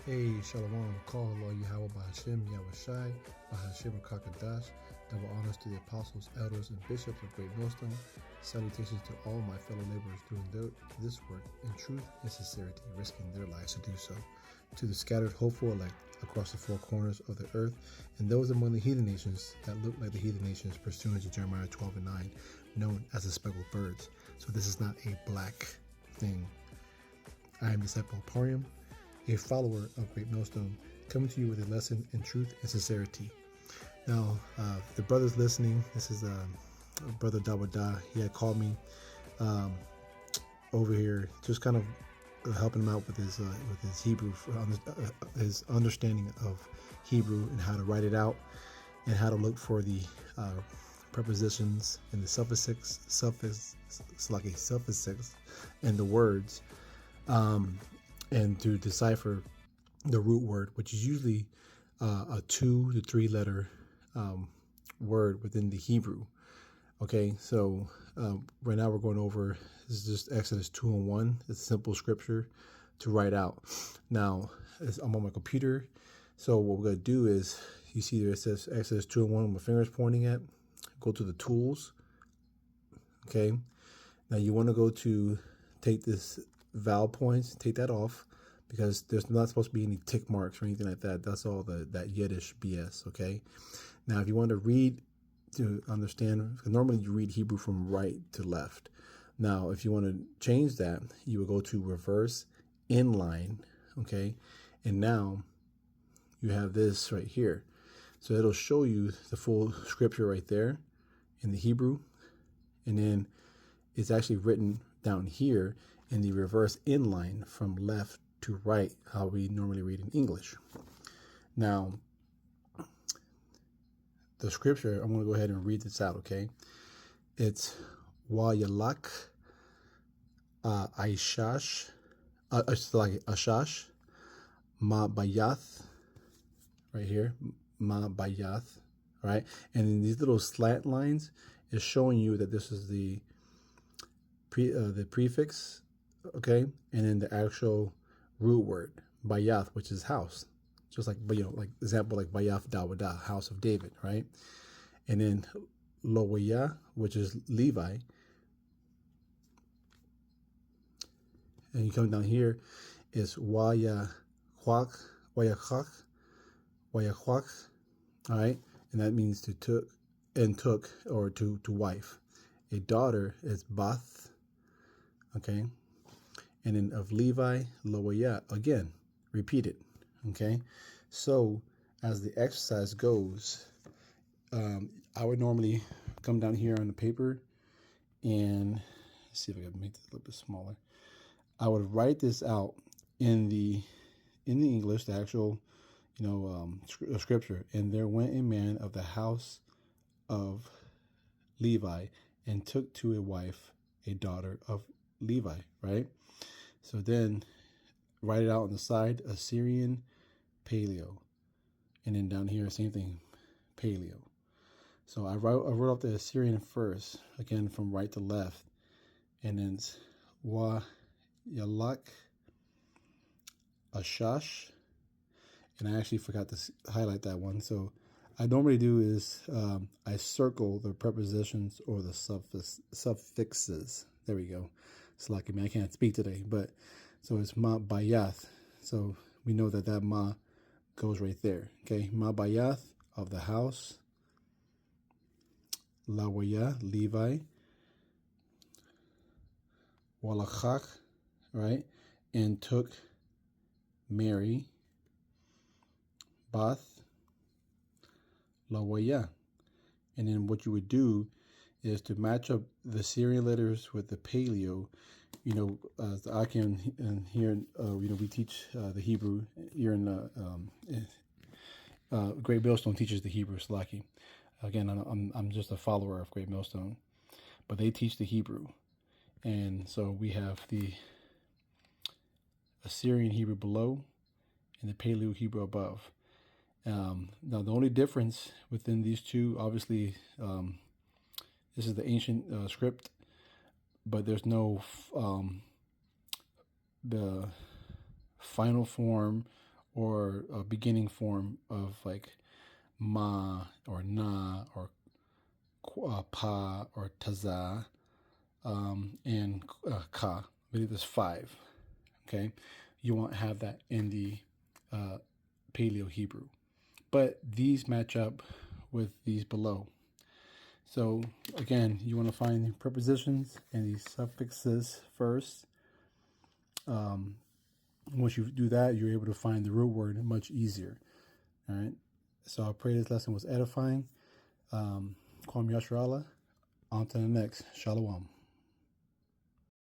Hey, Shalom, call Allah Yahweh Bahashim, Yahweh Shai, Bahashim Kakadash, double honors to the apostles, elders, and bishops of Great Millstone. Salutations to all my fellow laborers doing this work in truth and sincerity, risking their lives to do so. To the scattered, hopeful elect across the four corners of the earth, and those among the heathen nations that look like the heathen nations, pursuant to Jeremiah 12 and 9, known as the speckled birds. So this is not a black thing. I am disciple Parium, a follower of Great Millstone, coming to you with a lesson in truth and sincerity. Now, the brothers listening, this is Brother Dawada. He had called me over here, just kind of helping him out with his Hebrew, his understanding of Hebrew and how to write it out, and how to look for the prepositions and the suffixes, and the words. And to decipher the root word, which is usually a 2 to 3 letter word within the Hebrew. Okay, so right now we're going over, this is just Exodus 2 and 1. It's a simple scripture to write out. Now, I'm on my computer, so what we're going to do is, you see there it says Exodus 2 and 1 with my fingers pointing at. Go to the tools. Okay, now you want to go to take this vowel points, take that off, because there's not supposed to be any tick marks or anything like that. That's all that Yiddish BS. Okay, now if you want to read to understand, normally you read Hebrew from right to left. Now if you want to change that, you would go to reverse inline. Okay, and now you have this right here, so it'll show you the full scripture right there in the Hebrew, and then it's actually written down here in the reverse inline from left to right, how we normally read in English. Now, the scripture, I'm going to go ahead and read this out, okay? It's Wayalak Aishash, Ashash, Ma Bayath, right here, Ma Bayath, right? And in these little slant lines, is showing you that this is the prefix, okay, and then the actual root word, Bayath, which is house, just like, like example, like Bayath Dawada, house of David, right? And then Lowaya, which is Levi, and you come down here is Wayachak, all right, and that means to took, or to wife. A daughter is Bath, okay, and then of Levi, Loaya, again, repeat it, okay? So as the exercise goes, I would normally come down here on the paper and see if I can make this a little bit smaller. I would write this out in the English, the actual, scripture. And there went a man of the house of Levi and took to a wife a daughter of Levi, right? So then write it out on the side, Assyrian, Paleo. And then down here, same thing, Paleo. So I wrote off the Assyrian first, again from right to left. And then it's Wa Yalak Ashash. And I actually forgot to highlight that one. So I normally do is I circle the prepositions or the suffixes. There we go. It's lucky, man, I can't speak today, but so it's Ma Bayath. So we know that Ma goes right there. Okay, Ma Bayath, of the house, Lawaya, Levi, Walachak, right, and took Mary, Bath, Lawaya. And then what you would do is to match up the Syrian letters with the Paleo. The Akim, and here, we teach the Hebrew. Here in Great Millstone teaches the Hebrew, Slaki. Again, I'm just a follower of Great Millstone, but they teach the Hebrew. And so we have the Assyrian Hebrew below and the Paleo Hebrew above. Now, the only difference within these two, obviously, this is the ancient script, but there's no the final form or a beginning form of like ma or na or pa or taza, and ka. I believe there's 5. Okay, you won't have that in the Paleo Hebrew, but these match up with these below. So again, you want to find prepositions and the suffixes first. Once you do that, you're able to find the root word much easier. All right. So I pray this lesson was edifying. Kwam Yasharallah. On to the next. Shalom.